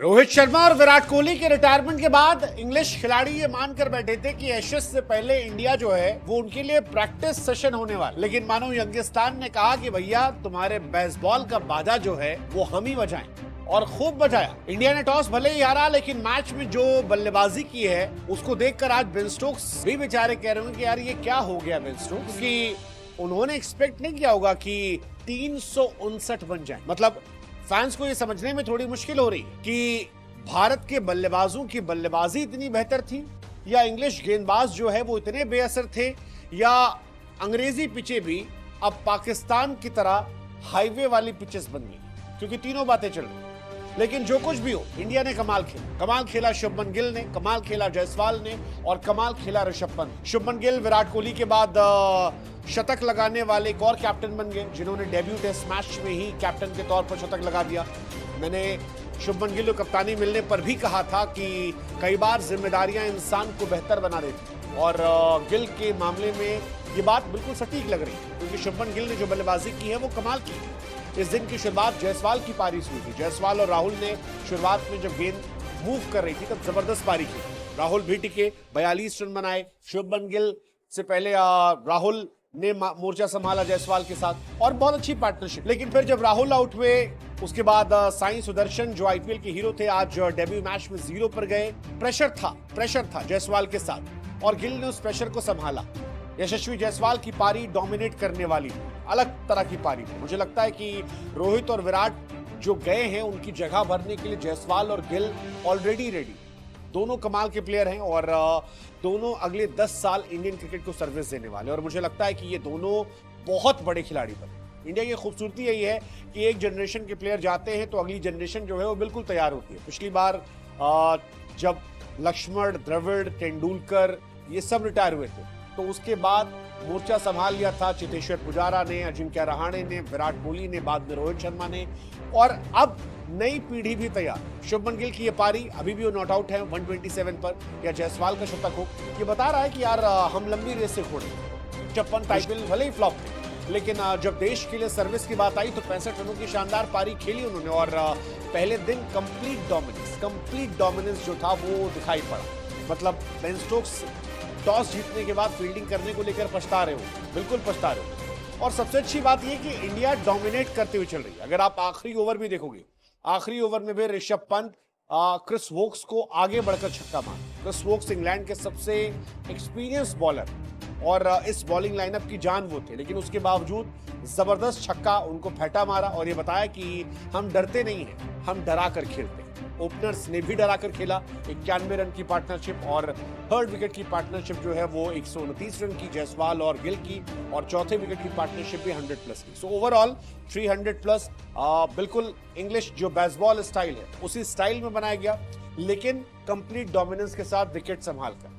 रोहित शर्मा और विराट कोहली के रिटायरमेंट के बाद इंग्लिश खिलाड़ी ये मानकर बैठे थे कि एशेज से पहले इंडिया जो है वो उनके लिए प्रैक्टिस सेशन होने वाला, लेकिन मानो यंगिस्तान ने कहा कि भैया तुम्हारे बेसबॉल का बाजा जो है वो हम ही बजाएं, और खूब बजाया। इंडिया ने टॉस भले ही हारा, लेकिन मैच में जो बल्लेबाजी की है उसको देखकर आज बेन स्टोक्स भी बेचारे कह रहे हैं कि यार ये क्या हो गया बेन स्टोक्स, कि उन्होंने एक्सपेक्ट नहीं किया होगा कि 359 बन जाए। मतलब फैंस को ये समझने में थोड़ी मुश्किल हो रही है कि भारत के बल्लेबाजों की बल्लेबाजी इतनी बेहतर थी, या इंग्लिश गेंदबाज जो है वो इतने बेअसर थे, या अंग्रेजी पिचें भी अब पाकिस्तान की तरह हाईवे वाली पिचेस बन गई, क्योंकि तीनों बातें चल रही। लेकिन जो कुछ भी हो, इंडिया ने कमाल खेला शुभमन गिल ने, कमाल खेला जायसवाल ने, और कमाल खेला ऋषभ पंत। शुभमन गिल विराट कोहली के बाद शतक लगाने वाले एक और कैप्टन बन गए, जिन्होंने डेब्यू टेस्ट मैच में ही कैप्टन के तौर पर शतक लगा दिया। मैंने शुभमन गिल को कप्तानी मिलने पर भी कहा था कि कई बार जिम्मेदारियां इंसान को बेहतर बना देती, और गिल के मामले में ये बात बिल्कुल सटीक लग रही है, क्योंकि शुभमन गिल ने जो बल्लेबाजी की है वो कमाल की। इस दिन की शुरुआत जायसवाल की पारी से हुई थी। जायसवाल और राहुल ने शुरुआत में जब गेंद मूव कर रही थी तब जबरदस्त पारी की। राहुल भी टिके, 42 रन बनाए। शुभमन गिल से पहले राहुल ने मोर्चा संभाला जायसवाल के साथ, और बहुत अच्छी पार्टनरशिप। लेकिन फिर जब राहुल आउट हुए उसके बाद साई सुदर्शन जो आईपीएल के हीरो थे आज डेब्यू मैच में 0 पर गए। प्रेशर था जायसवाल के साथ, और गिल ने उस प्रेशर को संभाला। यशस्वी जायसवाल की पारी डोमिनेट करने वाली, अलग तरह की पारी थी। मुझे लगता है कि रोहित और विराट जो गए हैं उनकी जगह भरने के लिए जायसवाल और गिल ऑलरेडी रेडी। दोनों कमाल के प्लेयर हैं, और दोनों अगले 10 साल इंडियन क्रिकेट को सर्विस देने वाले, और मुझे लगता है कि ये दोनों बहुत बड़े खिलाड़ी बने। इंडिया की खूबसूरती यही है कि एक जनरेशन के प्लेयर जाते हैं तो अगली जनरेशन जो है वो बिल्कुल तैयार होती है। पिछली बार जब लक्ष्मण, द्रविड़, तेंदुलकर ये सब रिटायर हुए थे, तो उसके बाद मोर्चा संभाल लिया था चेतेश्वर पुजारा ने, अजिंक्य रहाणे ने, विराट कोहली ने, बाद में रोहित शर्मा ने, और अब नई पीढ़ी भी तैयार। शुभमन गिल की ये पारी अभी भी वो नॉट आउट है 127 पर, या जायसवाल का शतक हो, ये बता रहा है कि यार हम लंबी रेस से खोड़े। 56 आईपीएल भले ही फ्लॉप थे, लेकिन जब देश के लिए सर्विस की बात आई तो 65 रनों की शानदार पारी खेली उन्होंने, और पहले दिन कंप्लीट डोमिनेंस जो था वो दिखाई पड़ा। मतलब बेन स्टोक्स टॉस जीतने के बाद फील्डिंग करने को लेकर पछता रहे हो, बिल्कुल पछता रहे हो। और सबसे अच्छी बात यह कि इंडिया डोमिनेट करते हुए चल रही है। अगर आप आखिरी ओवर भी देखोगे, आखिरी ओवर में भी ऋषभ पंत क्रिस वोक्स को आगे बढ़कर छक्का मारा। क्रिस वोक्स इंग्लैंड के सबसे एक्सपीरियंस बॉलर, और इस बॉलिंग लाइनअप की जान वो थे, लेकिन उसके बावजूद जबरदस्त छक्का उनको फेंटा मारा, और ये बताया कि हम डरते नहीं हैं, हम डरा कर खेलते हैं। ओपनर्स ने भी डरा कर खेला। 91 रन की पार्टनरशिप, और थर्ड विकेट की पार्टनरशिप जो है वो 129 रन की जायसवाल और गिल की, और चौथे विकेट की पार्टनरशिप भी 100 प्लस की। So overall 300 plus. बिल्कुल इंग्लिश जो बेसबॉल स्टाइल है उसी स्टाइल में बनाया गया, लेकिन कंप्लीट डोमिनेंस के साथ विकेट संभाल कर।